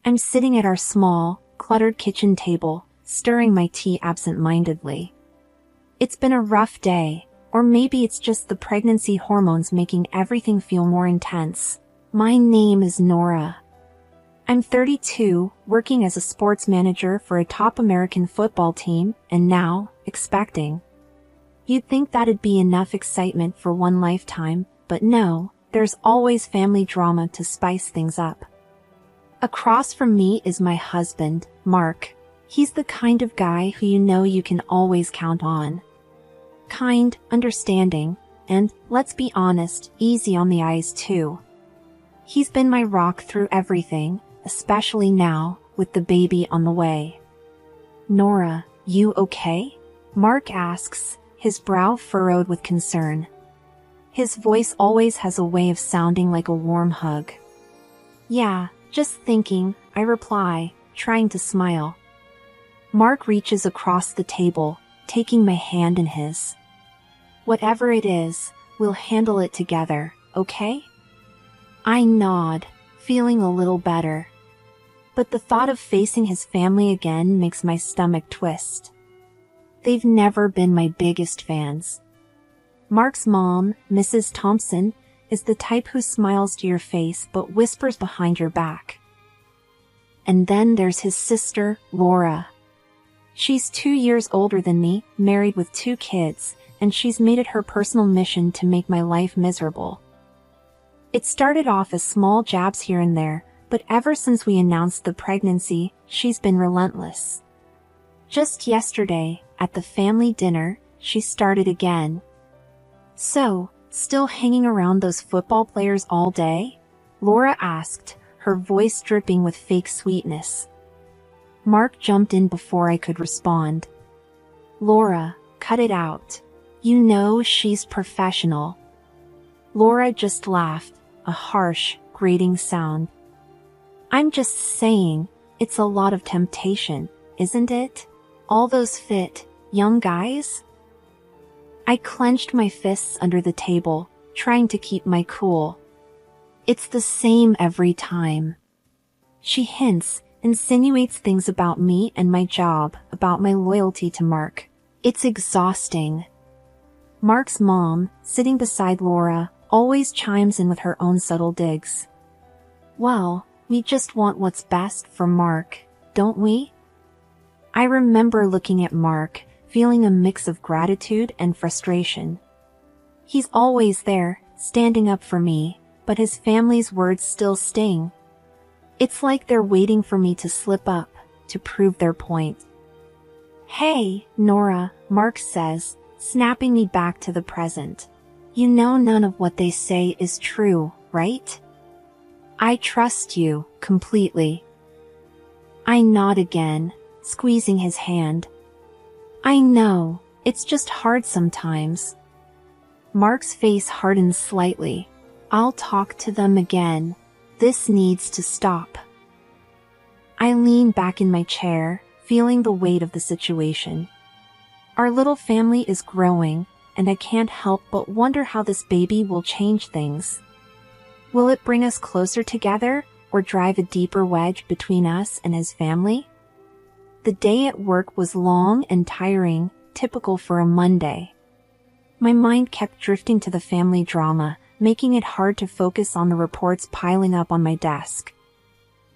I'm sitting at our small, cluttered kitchen table, stirring my tea absent-mindedly. It's been a rough day, or maybe it's just the pregnancy hormones making everything feel more intense. My name is Nora. I'm 32, working as a sports manager for a top American football team, and now, expecting. You'd think that'd be enough excitement for one lifetime, but no, there's always family drama to spice things up. Across from me is my husband, Mark. He's the kind of guy who you know you can always count on. Kind, understanding, and, let's be honest, easy on the eyes too. He's been my rock through everything, especially now, with the baby on the way. Nora, you okay? Mark asks, his brow furrowed with concern. His voice always has a way of sounding like a warm hug. Yeah, just thinking, I reply, trying to smile. Mark reaches across the table, taking my hand in his. Whatever it is, we'll handle it together, okay? I nod, feeling a little better. But the thought of facing his family again makes my stomach twist. They've never been my biggest fans. Mark's mom, Mrs. Thompson, is the type who smiles to your face but whispers behind your back. And then there's his sister, Laura. She's 2 years older than me, married with 2 kids, and she's made it her personal mission to make my life miserable. It started off as small jabs here and there, but ever since we announced the pregnancy, she's been relentless. Just yesterday, at the family dinner, she started again. So, still hanging around those football players all day? Laura asked, her voice dripping with fake sweetness. Mark jumped in before I could respond. Laura, cut it out. You know she's professional. Laura just laughed, a harsh, grating sound. I'm just saying, it's a lot of temptation, isn't it? All those fit, young guys? I clenched my fists under the table, trying to keep my cool. It's the same every time. She hints, insinuates things about me and my job, about my loyalty to Mark. It's exhausting. Mark's mom, sitting beside Laura, always chimes in with her own subtle digs. Well, we just want what's best for Mark, don't we? I remember looking at Mark, feeling a mix of gratitude and frustration. He's always there, standing up for me, but his family's words still sting. It's like they're waiting for me to slip up, to prove their point. Hey, Nora, Mark says, snapping me back to the present. You know none of what they say is true, right? I trust you, completely. I nod again, squeezing his hand. I know, it's just hard sometimes. Mark's face hardens slightly. I'll talk to them again. This needs to stop. I lean back in my chair, feeling the weight of the situation. Our little family is growing, and I can't help but wonder how this baby will change things. Will it bring us closer together, or drive a deeper wedge between us and his family? The day at work was long and tiring, typical for a Monday. My mind kept drifting to the family drama, making it hard to focus on the reports piling up on my desk.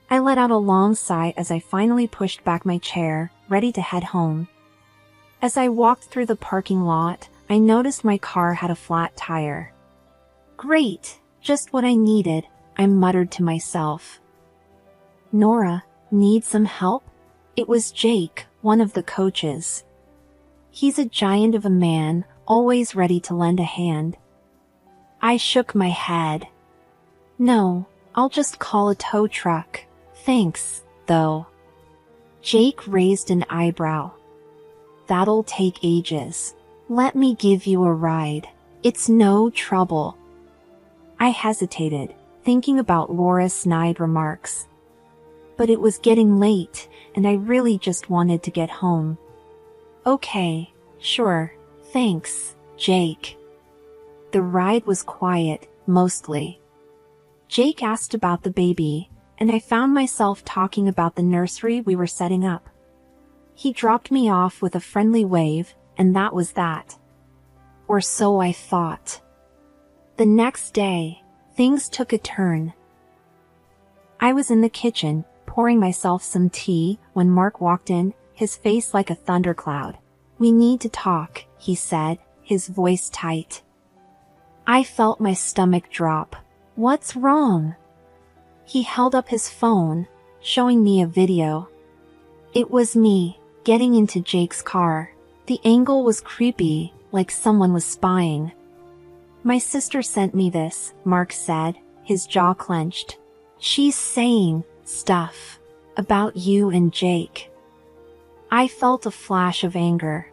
I let out a long sigh as I finally pushed back my chair, ready to head home. As I walked through the parking lot, I noticed my car had a flat tire. Great, just what I needed, I muttered to myself. Nora, need some help? It was Jake, one of the coaches. He's a giant of a man, always ready to lend a hand. I shook my head. No, I'll just call a tow truck. Thanks, though. Jake raised an eyebrow. That'll take ages. Let me give you a ride. It's no trouble. I hesitated, thinking about Laura's snide remarks. But it was getting late, and I really just wanted to get home. Okay, sure, thanks, Jake. The ride was quiet, mostly. Jake asked about the baby, and I found myself talking about the nursery we were setting up. He dropped me off with a friendly wave, and that was that. Or so I thought. The next day, things took a turn. I was in the kitchen, pouring myself some tea, when Mark walked in, his face like a thundercloud. "We need to talk," he said, his voice tight. I felt my stomach drop. "What's wrong?" He held up his phone, showing me a video. It was me, getting into Jake's car. The angle was creepy, like someone was spying. "My sister sent me this," Mark said, his jaw clenched. "She's saying stuff about you and Jake." I felt a flash of anger.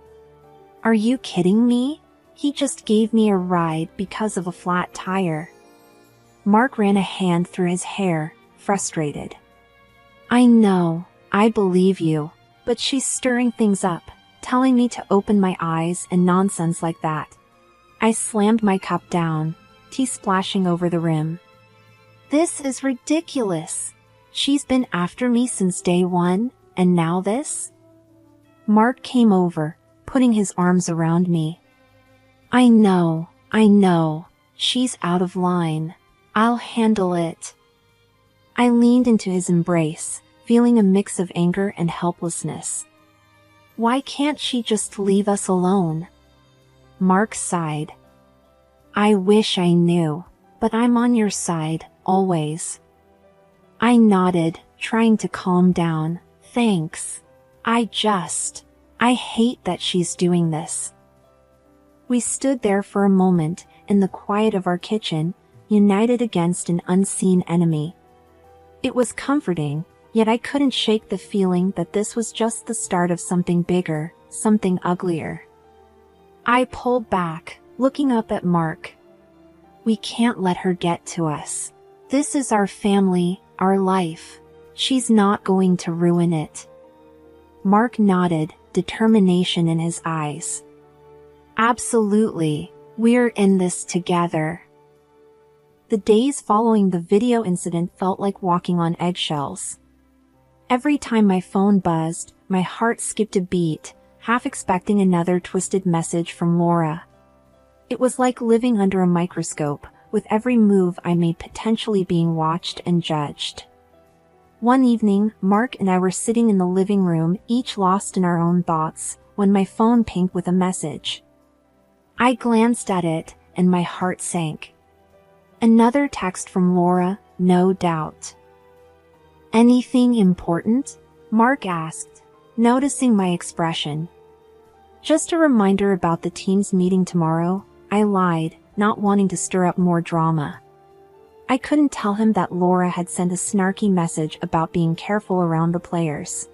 "Are you kidding me? He just gave me a ride because of a flat tire." Mark ran a hand through his hair, frustrated. "I know, I believe you, but she's stirring things up, telling me to open my eyes and nonsense like that." I slammed my cup down, tea splashing over the rim. "This is ridiculous. She's been after me since day one, and now this?" Mark came over, putting his arms around me. I know. She's out of line. I'll handle it." I leaned into his embrace, feeling a mix of anger and helplessness. "Why can't she just leave us alone?" Mark sighed. "I wish I knew, but I'm on your side, always." I nodded, trying to calm down. "Thanks. I hate that she's doing this." We stood there for a moment, in the quiet of our kitchen, united against an unseen enemy. It was comforting, yet I couldn't shake the feeling that this was just the start of something bigger, something uglier. I pulled back, looking up at Mark. "We can't let her get to us. This is our family, our life. She's not going to ruin it." Mark nodded, determination in his eyes. "Absolutely, we're in this together." The days following the video incident felt like walking on eggshells. Every time my phone buzzed, my heart skipped a beat, half expecting another twisted message from Laura. It was like living under a microscope, with every move I made potentially being watched and judged. One evening, Mark and I were sitting in the living room, each lost in our own thoughts, when my phone pinged with a message. I glanced at it, and my heart sank. Another text from Laura, no doubt. "Anything important?" Mark asked, noticing my expression. "Just a reminder about the team's meeting tomorrow," I lied, not wanting to stir up more drama. I couldn't tell him that Laura had sent a snarky message about being careful around the players.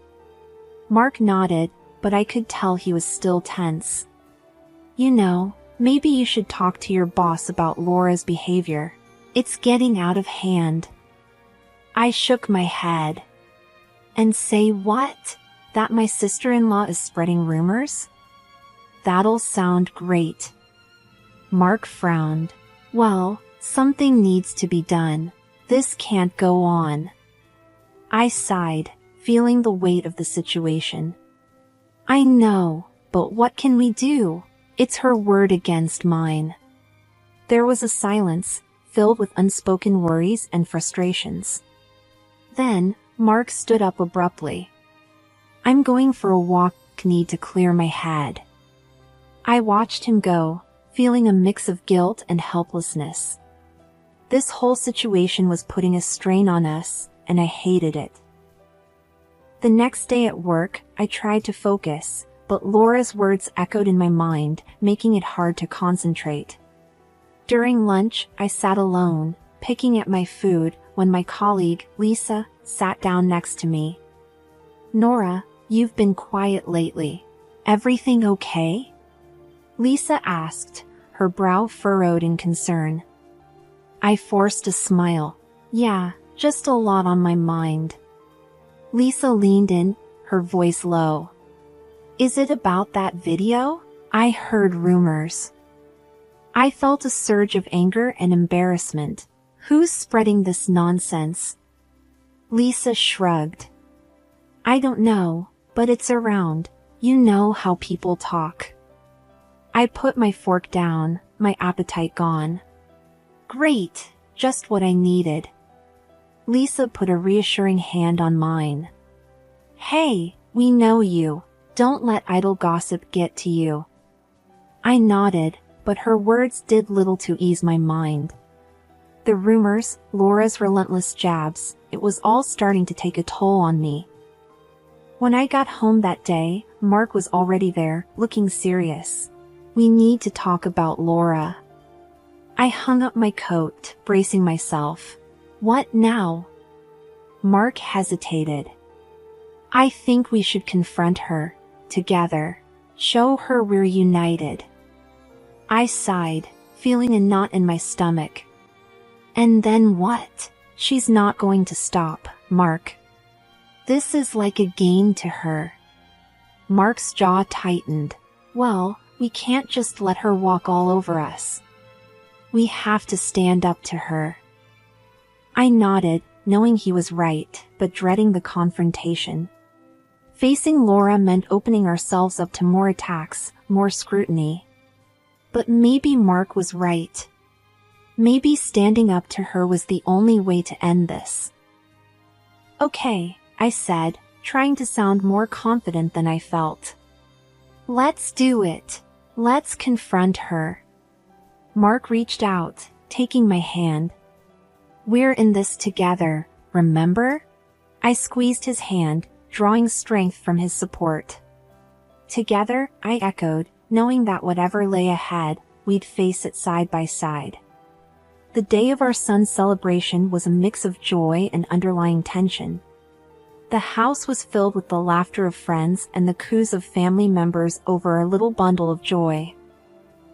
Mark nodded, but I could tell he was still tense. "You know, maybe you should talk to your boss about Laura's behavior. It's getting out of hand." I shook my head. "And say what? That my sister-in-law is spreading rumors?" "That'll sound great." Mark frowned. "Well, something needs to be done. This can't go on." I sighed, feeling the weight of the situation. "I know, but what can we do? It's her word against mine." There was a silence, filled with unspoken worries and frustrations. Then, Mark stood up abruptly. "I'm going for a walk, need to clear my head." I watched him go, feeling a mix of guilt and helplessness. This whole situation was putting a strain on us, and I hated it. The next day at work, I tried to focus, but Laura's words echoed in my mind, making it hard to concentrate. During lunch, I sat alone, picking at my food, when my colleague, Lisa, sat down next to me. "Nora, you've been quiet lately. Everything okay?" Lisa asked, her brow furrowed in concern. I forced a smile. "Yeah, just a lot on my mind." Lisa leaned in, her voice low. "Is it about that video? I heard rumors." I felt a surge of anger and embarrassment. Who's spreading this nonsense? Lisa shrugged. I don't know, but it's around. You know how people talk. I put my fork down, my appetite gone. Great, just what I needed. Lisa put a reassuring hand on mine. Hey, we know you. Don't let idle gossip get to you. I nodded, but her words did little to ease my mind. The rumors, Laura's relentless jabs, it was all starting to take a toll on me. When I got home that day, Mark was already there, looking serious. We need to talk about Laura. I hung up my coat, bracing myself. What now? Mark hesitated. I think we should confront her, together. Show her we're united. I sighed, feeling a knot in my stomach. And then what? She's not going to stop, Mark. This is like a game to her. Mark's jaw tightened. Well, we can't just let her walk all over us. We have to stand up to her. I nodded, knowing he was right, but dreading the confrontation. Facing Laura meant opening ourselves up to more attacks, more scrutiny. But maybe Mark was right. Maybe standing up to her was the only way to end this. Okay, I said, trying to sound more confident than I felt. Let's do it. Let's confront her. Mark reached out, taking my hand. We're in this together, remember? I squeezed his hand, drawing strength from his support. Together, I echoed, knowing that whatever lay ahead, we'd face it side by side. The day of our son's celebration was a mix of joy and underlying tension. The house was filled with the laughter of friends and the coos of family members over our little bundle of joy.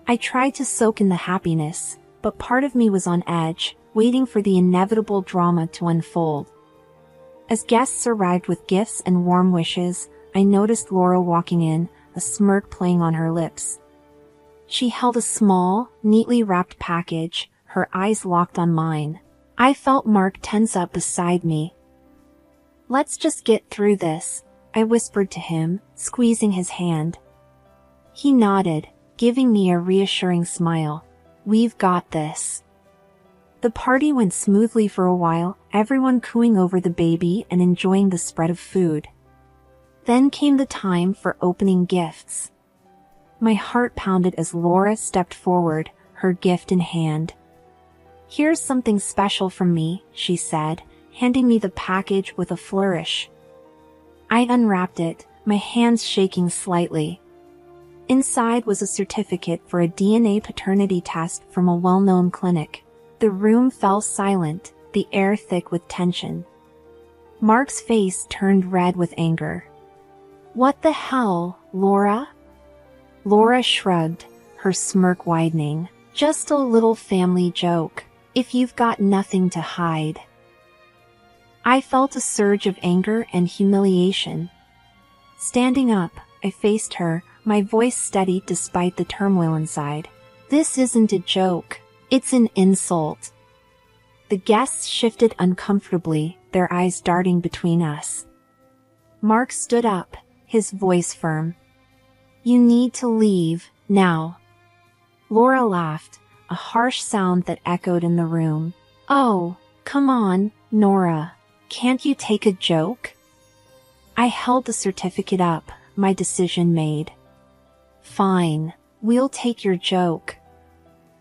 I tried to soak in the happiness, but part of me was on edge, waiting for the inevitable drama to unfold. As guests arrived with gifts and warm wishes, I noticed Laura walking in, a smirk playing on her lips. She held a small, neatly wrapped package, her eyes locked on mine. I felt Mark tense up beside me. Let's just get through this, I whispered to him, squeezing his hand. He nodded, giving me a reassuring smile. We've got this. The party went smoothly for a while, everyone cooing over the baby and enjoying the spread of food. Then came the time for opening gifts. My heart pounded as Laura stepped forward, her gift in hand. Here's something special from me, she said, handing me the package with a flourish. I unwrapped it, my hands shaking slightly. Inside was a certificate for a DNA paternity test from a well-known clinic. The room fell silent, the air thick with tension. Mark's face turned red with anger. What the hell, Laura? Laura shrugged, her smirk widening. Just a little family joke, if you've got nothing to hide. I felt a surge of anger and humiliation. Standing up, I faced her, my voice steady despite the turmoil inside. This isn't a joke, it's an insult. The guests shifted uncomfortably, their eyes darting between us. Mark stood up, his voice firm. You need to leave, now. Laura laughed, a harsh sound that echoed in the room. Oh, come on, Nora. Can't you take a joke? I held the certificate up, my decision made. Fine, we'll take your joke.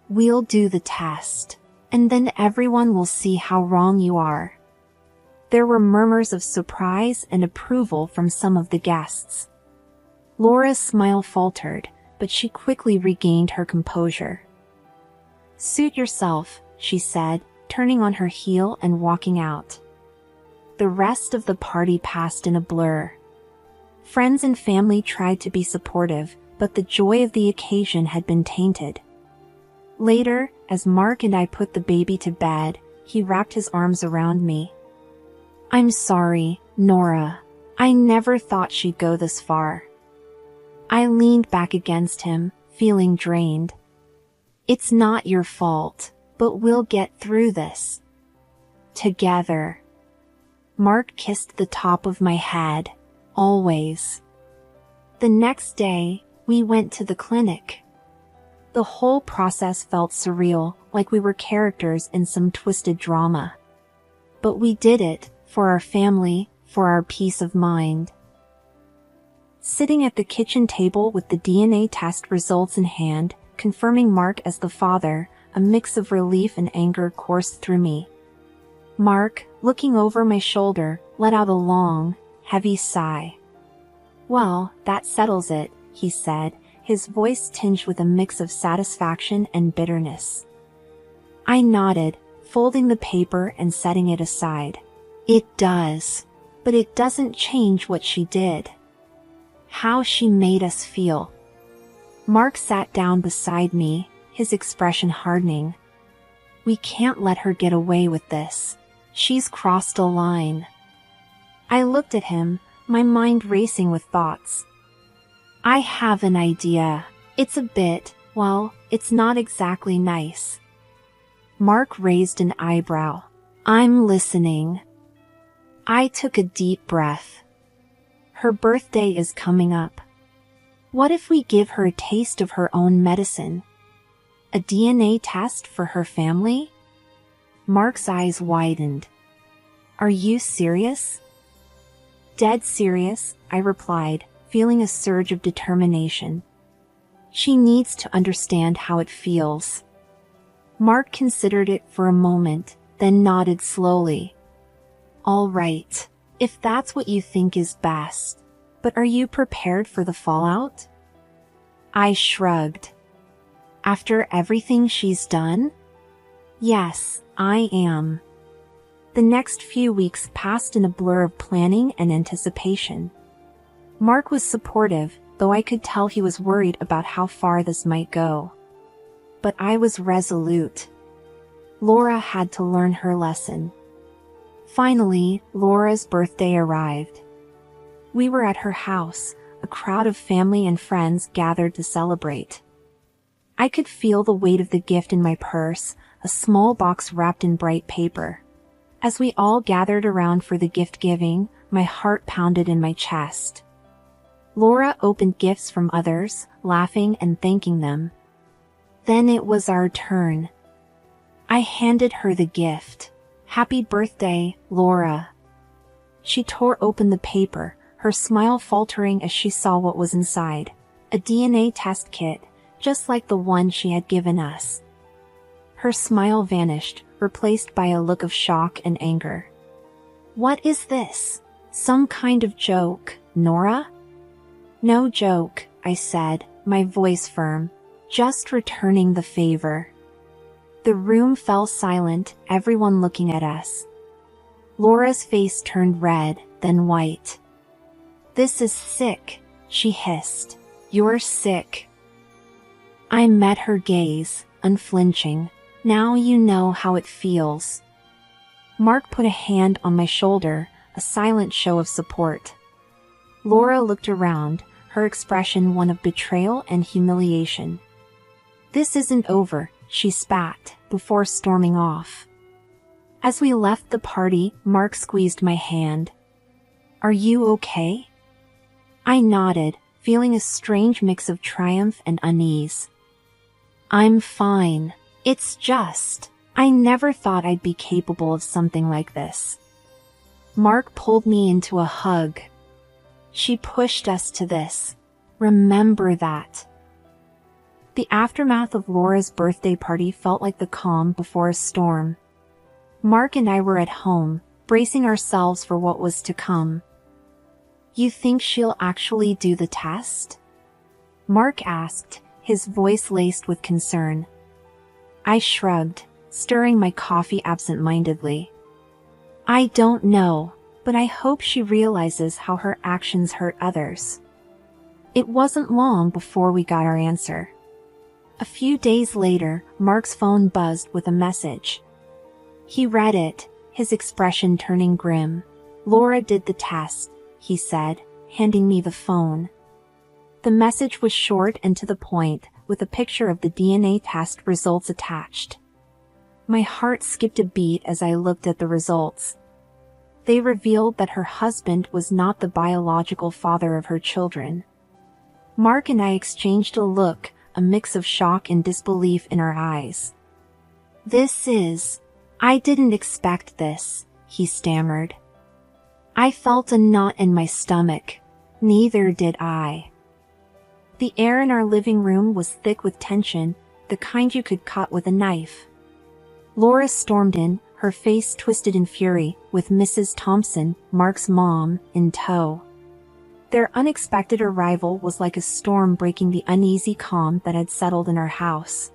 We'll do the test, and then everyone will see how wrong you are. There were murmurs of surprise and approval from some of the guests. Laura's smile faltered, but she quickly regained her composure. Suit yourself, she said, turning on her heel and walking out. The rest of the party passed in a blur. Friends and family tried to be supportive, but the joy of the occasion had been tainted. Later, as Mark and I put the baby to bed, he wrapped his arms around me. I'm sorry, Nora. I never thought she'd go this far. I leaned back against him, feeling drained. It's not your fault, but we'll get through this. Together. Mark kissed the top of my head. Always. The next day, we went to the clinic. The whole process felt surreal, like we were characters in some twisted drama. But we did it, for our family, for our peace of mind. Sitting at the kitchen table with the DNA test results in hand, confirming Mark as the father, a mix of relief and anger coursed through me. Mark, looking over my shoulder, let out a long, heavy sigh. "Well, that settles it," he said, his voice tinged with a mix of satisfaction and bitterness. I nodded, folding the paper and setting it aside. "It does. But it doesn't change what she did. How she made us feel." Mark sat down beside me, his expression hardening. "We can't let her get away with this. She's crossed a line." I looked at him, my mind racing with thoughts. "I have an idea. It's a bit, well, it's not exactly nice." Mark raised an eyebrow. "I'm listening." I took a deep breath. Her birthday is coming up. What if we give her a taste of her own medicine? A DNA test for her family? Mark's eyes widened. "Are you serious?" "Dead serious," I replied, feeling a surge of determination. "She needs to understand how it feels." Mark considered it for a moment, then nodded slowly. "All right, if that's what you think is best. But are you prepared for the fallout?" I shrugged. "After everything she's done?" "Yes, I am." The next few weeks passed in a blur of planning and anticipation. Mark was supportive, though I could tell he was worried about how far this might go. But I was resolute. Laura had to learn her lesson. Finally, Laura's birthday arrived. We were at her house, a crowd of family and friends gathered to celebrate. I could feel the weight of the gift in my purse, a small box wrapped in bright paper. As we all gathered around for the gift giving, my heart pounded in my chest. Laura opened gifts from others, laughing and thanking them. Then it was our turn. I handed her the gift. "Happy birthday, Laura." She tore open the paper, her smile faltering as she saw what was inside. A DNA test kit, just like the one she had given us. Her smile vanished, replaced by a look of shock and anger. "What is this? Some kind of joke, Nora?" "No joke," I said, my voice firm. "Just returning the favor." The room fell silent, everyone looking at us. Laura's face turned red, then white. "This is sick," she hissed. "You're sick." I met her gaze, unflinching. "Now you know how it feels." Mark put a hand on my shoulder, a silent show of support. Laura looked around, her expression one of betrayal and humiliation. "This isn't over," she spat, before storming off. As we left the party, Mark squeezed my hand. "Are you okay?" I nodded, feeling a strange mix of triumph and unease. "I'm fine. It's just, I never thought I'd be capable of something like this." Mark pulled me into a hug. "She pushed us to this. Remember that." The aftermath of Laura's birthday party felt like the calm before a storm. Mark and I were at home, bracing ourselves for what was to come. "You think she'll actually do the test?" Mark asked, his voice laced with concern. I shrugged, stirring my coffee absent-mindedly. "I don't know, but I hope she realizes how her actions hurt others." It wasn't long before we got our answer. A few days later, Mark's phone buzzed with a message. He read it, his expression turning grim. "Laura did the test," he said, handing me the phone. The message was short and to the point, with a picture of the DNA test results attached. My heart skipped a beat as I looked at the results. They revealed that her husband was not the biological father of her children. Mark and I exchanged a look, a mix of shock and disbelief in our eyes. I didn't expect this, he stammered. I felt a knot in my stomach. Neither did I. The air in our living room was thick with tension, the kind you could cut with a knife. Laura stormed in, her face twisted in fury, with Mrs. Thompson, Mark's mom, in tow. Their unexpected arrival was like a storm breaking the uneasy calm that had settled in our house.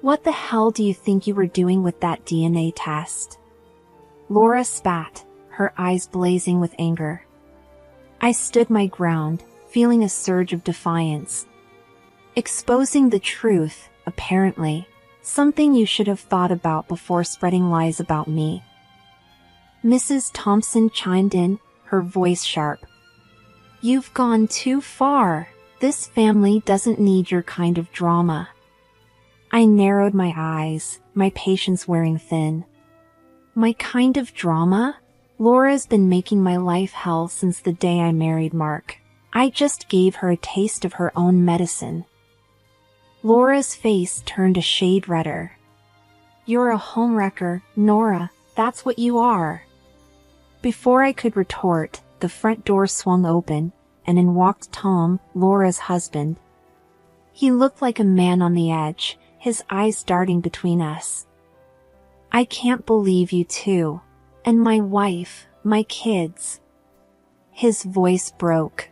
What the hell do you think you were doing with that DNA test? Laura spat, her eyes blazing with anger. I stood my ground, feeling a surge of defiance. Exposing the truth, apparently, something you should have thought about before spreading lies about me. Mrs. Thompson chimed in, her voice sharp. You've gone too far. This family doesn't need your kind of drama. I narrowed my eyes, my patience wearing thin. My kind of drama? Laura's been making my life hell since the day I married Mark. I just gave her a taste of her own medicine. Laura's face turned a shade redder. You're a homewrecker, Nora, that's what you are. Before I could retort, the front door swung open, and in walked Tom, Laura's husband. He looked like a man on the edge, his eyes darting between us. I can't believe you two. And my wife, my kids. His voice broke.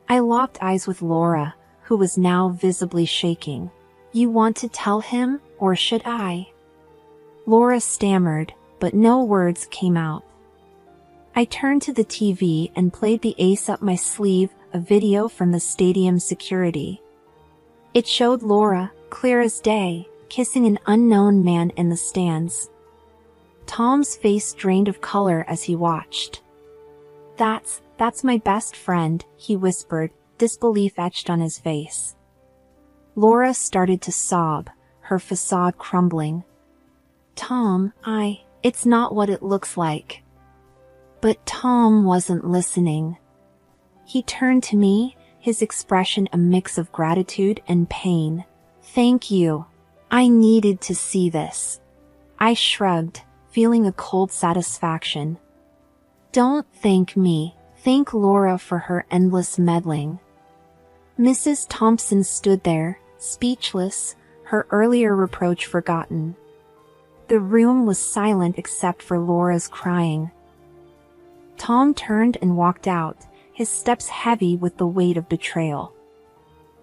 I locked eyes with Laura, who was now visibly shaking. You want to tell him, or should I? Laura stammered, but no words came out. I turned to the TV and played the ace up my sleeve, a video from the stadium security. It showed Laura, clear as day, kissing an unknown man in the stands. Tom's face drained of color as he watched. That's my best friend, he whispered, disbelief etched on his face. Laura started to sob, her facade crumbling. Tom, it's not what it looks like. But Tom wasn't listening. He turned to me, his expression a mix of gratitude and pain. Thank you. I needed to see this. I shrugged, feeling a cold satisfaction. Don't thank me, thank Laura for her endless meddling. Mrs. Thompson stood there, speechless, her earlier reproach forgotten. The room was silent except for Laura's crying. Tom turned and walked out, his steps heavy with the weight of betrayal.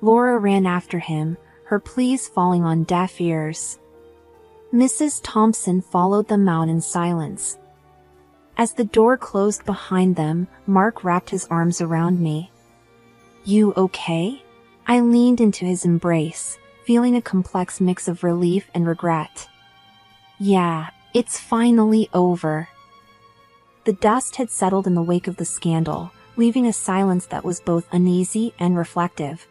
Laura ran after him, her pleas falling on deaf ears. Mrs. Thompson followed them out in silence. As the door closed behind them, Mark wrapped his arms around me. You okay? I leaned into his embrace, feeling a complex mix of relief and regret. Yeah, it's finally over. The dust had settled in the wake of the scandal, leaving a silence that was both uneasy and reflective.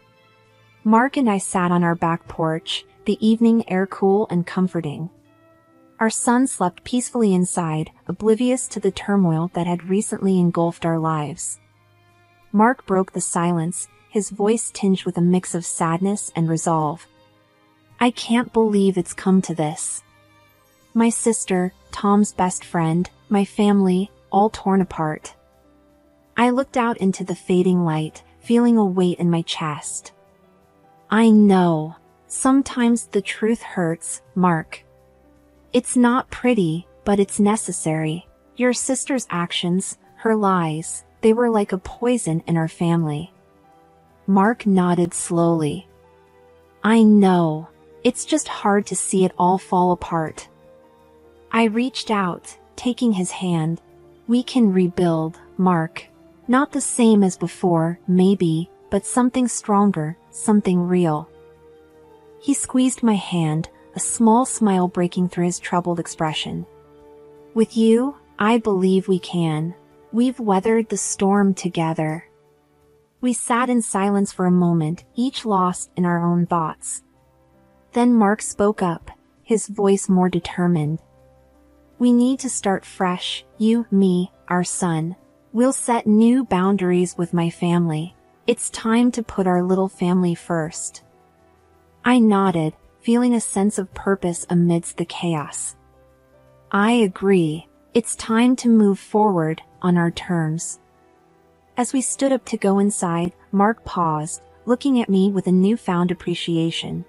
Mark and I sat on our back porch, the evening air cool and comforting. Our son slept peacefully inside, oblivious to the turmoil that had recently engulfed our lives. Mark broke the silence, his voice tinged with a mix of sadness and resolve. I can't believe it's come to this. My sister, Tom's best friend, my family, all torn apart. I looked out into the fading light, feeling a weight in my chest. I know. Sometimes the truth hurts, Mark. It's not pretty, but it's necessary. Your sister's actions, her lies, they were like a poison in our family. Mark nodded slowly. I know. It's just hard to see it all fall apart. I reached out, taking his hand. We can rebuild, Mark. Not the same as before, maybe, but something stronger, something real. He squeezed my hand, a small smile breaking through his troubled expression. With you, I believe we can. We've weathered the storm together. We sat in silence for a moment, each lost in our own thoughts. Then Mark spoke up, his voice more determined. We need to start fresh, you, me, our son. We'll set new boundaries with my family. It's time to put our little family first. I nodded, feeling a sense of purpose amidst the chaos. I agree. It's time to move forward on our terms. As we stood up to go inside, Mark paused, looking at me with a newfound appreciation.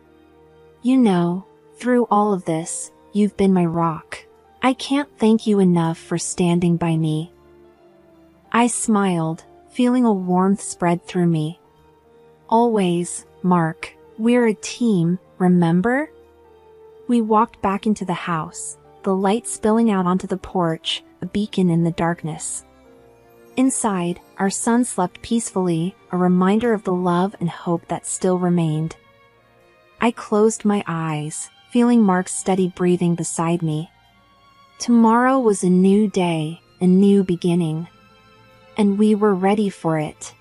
You know, through all of this, you've been my rock. I can't thank you enough for standing by me. I smiled, feeling a warmth spread through me. Always, Mark. We're a team, remember? We walked back into the house, the light spilling out onto the porch, a beacon in the darkness. Inside, our son slept peacefully, a reminder of the love and hope that still remained. I closed my eyes, feeling Mark's steady breathing beside me. Tomorrow was a new day, a new beginning. And we were ready for it.